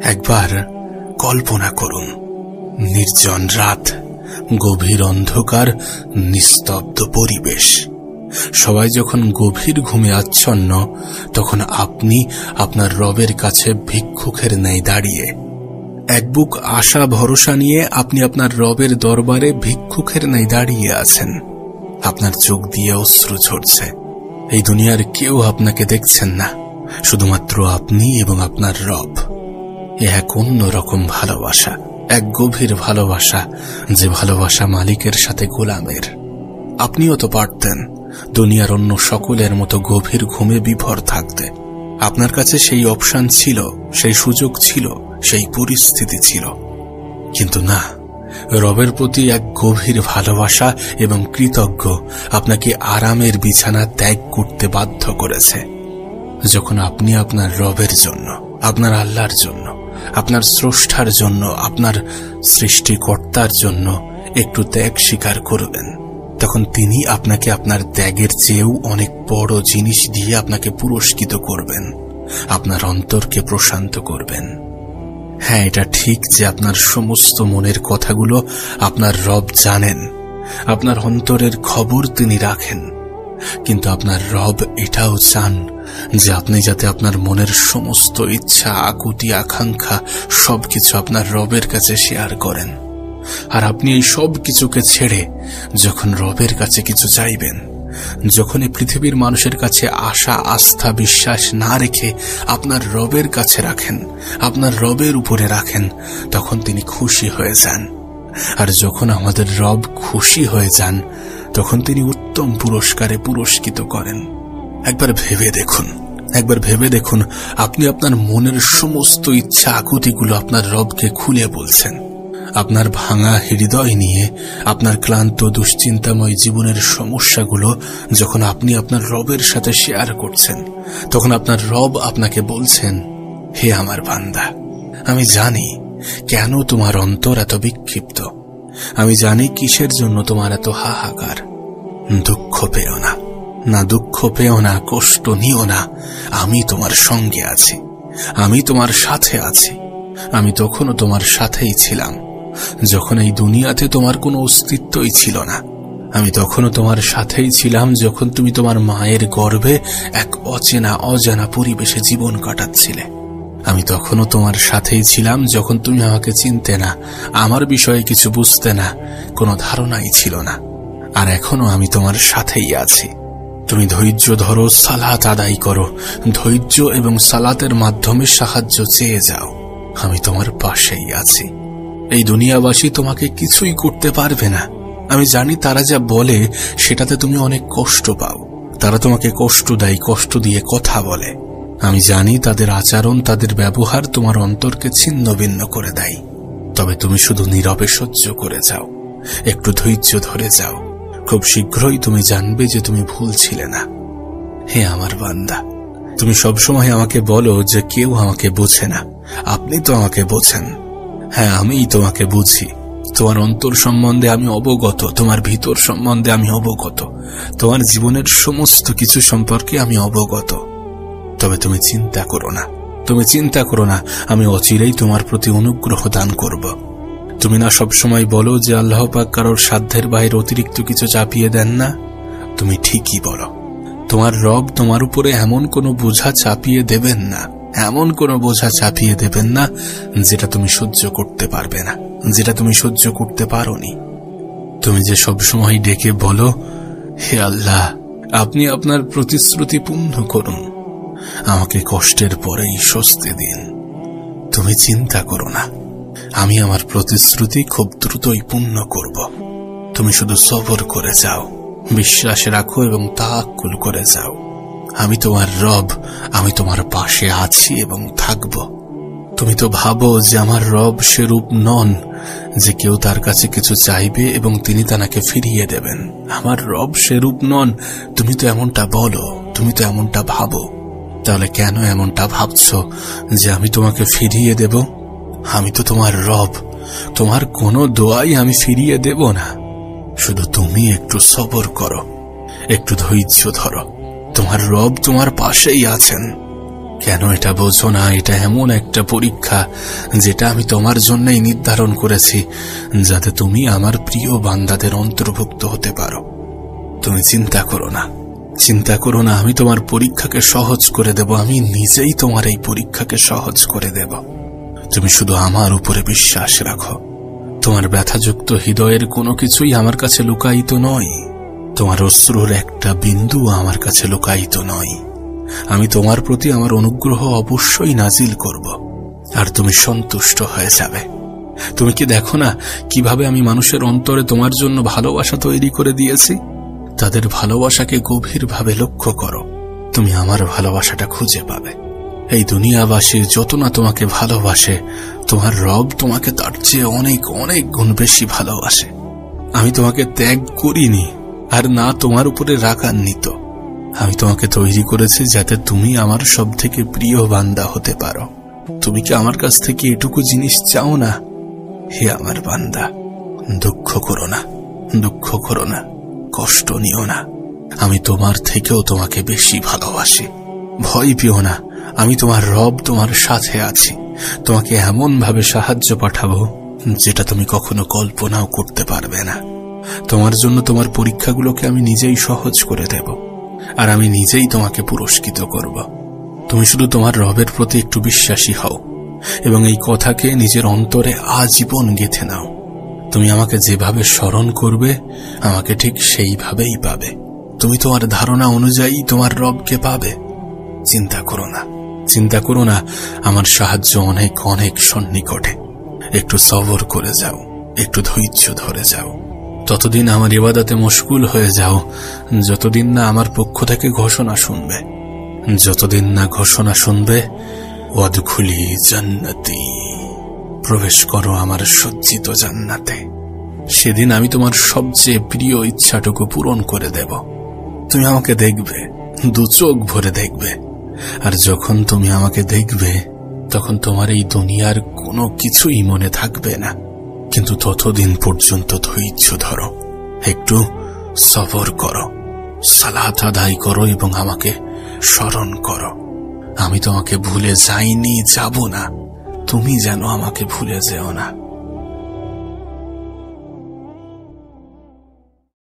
একবার কল্পনা করুন, নির্জন রাত, গভীর অন্ধকার, নিস্তব্ধ পরিবেশ। সবাই যখন গভীর ঘুমে আচ্ছন্ন, তখন আপনি আপনার রবের কাছে ভিক্ষুকের ন্যায় দাঁড়িয়ে। এক বুক আশা ভরসা নিয়ে আপনি আপনার রবের দরবারে ভিক্ষুকের ন্যায় দাঁড়িয়ে আছেন। আপনার চোখ দিয়ে অশ্রু ঝরছে। এই দুনিয়ার কেউ আপনাকে দেখছেন না, শুধুমাত্র আপনি এবং আপনার রব। এক অন্যরকম ভালোবাসা, এক গভীর ভালোবাসা, যে ভালোবাসা মালিকের সাথে গোলামের। আপনিও তো পারতেন দুনিয়ার অন্য সকলের মতো গভীর ঘুমে বিভোর থাকতে। আপনার কাছে সেই অপশন ছিল, সেই সুযোগ ছিল, সেই পরিস্থিতি ছিল। কিন্তু না, রবের প্রতি এক গভীর ভালোবাসা এবং কৃতজ্ঞ আপনাকে আরামের বিছানা ত্যাগ করতে বাধ্য করেছে। যখন আপনি আপনার রবের জন্য, আপনার আল্লাহর জন্য, আপনার স্রষ্টার জন্য, আপনার সৃষ্টিকর্তার জন্য একটু ত্যাগ স্বীকার করবেন, তখন তিনি আপনাকে আপনার ত্যাগের চেয়েও অনেক বড় জিনিস দিয়ে আপনাকে পুরস্কৃত করবেন, আপনার অন্তরকে প্রশান্ত করবেন। হ্যাঁ, এটা ঠিক যে আপনার সমস্ত মনের কথাগুলো আপনার রব জানেন, আপনার অন্তরের খবর তিনি রাখেন। কিন্তু আপনার রব এটাও চান যে আপনি যাতে আপনার মনের সমস্ত ইচ্ছা, আকুতি, আকাঙ্ক্ষা সবকিছু আপনার রবের কাছে শেয়ার করেন। আর আপনি এই সব কিছুকে ছেড়ে যখন রবের কাছে কিছু চাইবেন, যখন এই পৃথিবীর মানুষের কাছে আশা, আস্থা, বিশ্বাস না রেখে আপনার রবের কাছে রাখেন, আপনার রবের উপরে রাখেন, তখন তিনি খুশি হয়ে যান। আর যখন আমাদের রব খুশি হয়ে যান, তখন তিনি উত্তম পুরস্কারে পুরস্কৃত করেন। একবার ভেবে দেখুন আপনি আপনার মনের সমস্ত ইচ্ছা, আকুতিগুলো আপনার রবকে খুলে বলছেন। আপনার ভাঙা হৃদয় নিয়ে, আপনার ক্লান্ত দুশ্চিন্তাময় জীবনের সমস্যাগুলো যখন আপনি আপনার রবের সাথে শেয়ার করছেন, তখন আপনার রব আপনাকে বলছেন, হে আমার বান্দা, আমি জানি কেন তোমার অন্তর এত বিক্ষিপ্ত, আমি জানি কিসের জন্য তোমার এত হাহাকার। দুঃখ পেও না, দুঃখ পেও না, কষ্ট নিও না, আমি তোমার সঙ্গে আছি, আমি তোমার সাথে আছি। আমি তখনও তোমার সাথেই ছিলাম যখন এই দুনিয়াতে তোমার কোনো অস্তিত্বই ছিল না। আমি তখনও তোমার সাথেই ছিলাম যখন তুমি তোমার মায়ের গর্ভে এক অচেনা, অজানা পরিবেশে জীবন কাটাচ্ছিলে। আমি তখনও তোমার সাথেই ছিলাম যখন তুমি আমাকে চিনতে না, আমার বিষয়ে কিছু বুঝতে না, কোনো ধারণাই ছিল না। আর এখনো আমি তোমার সাথেই আছি। তুমি ধৈর্য ধরো, সালাত আদায় করো, ধৈর্য এবং সালাতের মাধ্যমে সাহায্য চেয়ে যাও, আমি তোমার পাশেই আছি। এই দুনিয়াবাসী তোমাকে কিছুই করতে পারবে না। আমি জানি তারা যা বলে সেটাতে তুমি অনেক কষ্ট পাও। তারা তোমাকে কষ্ট দেয়, কষ্ট দিয়ে কথা বলে। আমি জানি তাদের আচরণ, তাদের ব্যবহার তোমার অন্তরকে ছিন্ন ভিন্ন করে দেয়। তবে তুমি শুধু নীরবে সহ্য করে যাও, একটু ধৈর্য ধরে যাও। খুব শীঘ্রই তুমি জানবে যে তুমি ভুল ছিলে না। হে আমার বান্দা, তুমি সবসময় আমাকে বলো যে কেউ আমাকে বোঝে না, আপনি তো আমাকে বোঝেন। হ্যাঁ, আমিই তোমাকে বুঝি। তোমার অন্তর সম্বন্ধে আমি অবগত, তোমার ভিতর সম্বন্ধে আমি অবগত, তোমার জীবনের সমস্ত কিছু সম্পর্কে আমি অবগত। তবে তুমি চিন্তা করো না, আমি অচিরেই তোমার প্রতি অনুগ্রহ দান করব। তুমি না সবসময় বলো যে আল্লাহ পাক কারোর সাধ্যের বাইরে অতিরিক্ত কিছু চাপিয়ে দেন না? তুমি ঠিকই বলো। তোমার রব তোমার উপরে এমন কোনো বোঝা চাপিয়ে দেবেন না, এমন কোনো বোঝা চাপিয়ে দেবেন না যেটা তুমি সহ্য করতে পারবে না, যেটা তুমি সহ্য করতে পারোনি। তুমি যে সবসময় ডেকে বলো, হে আল্লাহ, আপনি আপনার প্রতিশ্রুতি পূর্ণ করুন, আমাকে কষ্টের পরেই স্বস্তি দিন। তুমি চিন্তা করো না, আমি আমার প্রতিশ্রুতি খুব দ্রুতই পূর্ণ করব। তুমি শুধু সবর করে যাও, বিশ্বাস রাখো এবং তাওয়াক্কুল করে যাও। আমি তোমার রব, আমি তোমার পাশে আছি এবং থাকব। তুমি তো ভাবো যে আমার রব সেরূপ নন যে কেউ তার কাছে কিছু চাইবে এবং তিনি তাকে ফিরিয়ে দেবেন। আমার রব সেরূপ নন। তুমি তো এমনটা বলো, তুমি তো এমনটা ভাবো। তাহলে কেন এমনটা ভাবছো যে আমি তোমাকে ফিরিয়ে দেব? আমি তো তোমার রব, তোমার কোনো দোয়াই আমি ফিরিয়ে দেব না। শুধু তুমি একটু সবর করো, একটু ধৈর্য ধরো। তোমার রব তোমার পাশেই আছেন। কেন এটা বোঝো না? এটা এমন একটা পরীক্ষা যেটা আমি তোমার জন্যই নির্ধারণ করেছি, যাতে তুমি আমার প্রিয় বান্দাদের অন্তর্ভুক্ত হতে পারো। তুমি চিন্তা করো না, চিন্তা করো না। আমি তোমার পরীক্ষাকে সহজ করে দেব। আমি নিজেই তোমার এই পরীক্ষাকে সহজ করে দেব। তুমি শুধু আমার উপরে বিশ্বাস রাখো। তোমার ব্যথাযুক্ত হৃদয়ের কোনো কিছুই আমার কাছে লুকায়িত নয়। তোমার অশ্রুর একটা বিন্দু আমার কাছে লুকায়িত নয়। আমি তোমার প্রতি আমার অনুগ্রহ অবশ্যই নাজিল করব, আর তুমি সন্তুষ্ট হয়ে যাবে। তুমি কি দেখো না কিভাবে আমি মানুষের অন্তরে তোমার জন্য ভালোবাসা তৈরি করে দিয়েছি? তাদের ভালোবাসাকে গভীরভাবে লক্ষ্য করো। তুমি আমার ভালোবাসাটা খুঁজে পাবে। এই দুনিয়াবাসী যত না তোমাকে ভালোবাসে, তোমার রব তোমাকে তার চেয়ে অনেক অনেক গুণ বেশি ভালোবাসে। আমি তোমাকে ত্যাগ করিনি, আর না তোমার উপরে রাগান্বিত। আমি তোমাকে তৈরি করেছি যাতে তুমি আমার সব থেকে প্রিয় বান্দা হতে পারো। তুমি কি আমার কাছ থেকে এটুকু জিনিস চাও না? হে আমার বান্দা, দুঃখ করো না, দুঃখ করো না, কষ্ট নিও না। আমি তোমার থেকেও তোমাকে বেশি ভালোবাসি। ভয় পেও না, আমি তোমার রব তোমার সাথে আছি। তোমাকে এমন ভাবে সাহায্য পাঠাবো যেটা তুমি কখনো কল্পনাও করতে পারবে না। তোমার জন্য তোমার পরীক্ষাগুলোকে আমি নিজেই সহজ করে দেব, আর আমি নিজেই তোমাকে পুরস্কৃত করব। তুমি শুধু তোমার রবের প্রতি একটু বিশ্বাসী হও এবং এই কথাকে নিজের অন্তরে আজীবন গেঁথে নাও। তুমি আমাকে যেভাবে স্মরণ করবে, আমাকে ঠিক সেইভাবেই পাবে। তুমি তোমার ধারণা অনুযায়ী তোমার রবকে পাবে। চিন্তা করো না, চিন্তা করো না। আমার সাহায্য অনেক অনেক সন্নিকটে। একটু সবর করে যাও, একটু ধৈর্য ধরে যাও। ততদিন আমার ইবাদতে মশগুল হয়ে যাও, যতদিন না আমার পক্ষ থেকে ঘোষণা শুনবে। যতদিন না ঘোষণা শুনবে, ওয়াদখুলি জান্নাতি, প্রবেশ করো আমার সজ্জিত জান্নাতে। সেদিন আমি তোমার সবচেয়ে প্রিয় ইচ্ছাটুকু পূরণ করে দেব। তুমি আমাকে দেখবে, দু চোখ ভরে দেখবে। আর যখন তুমি আমাকে দেখবে, তখন তোমার এই দুনিয়ার কোনো কিছুই মনে থাকবে না। কিন্তু ততদিন পর্যন্ত ধৈর্য ধরো, একটু সবর করো, সালাত আদায় করো এবং আমাকে স্মরণ করো। আমি তোমাকে ভুলে যাইনি, যাব না। তুমি যেন আমাকে ভুলে যেও না।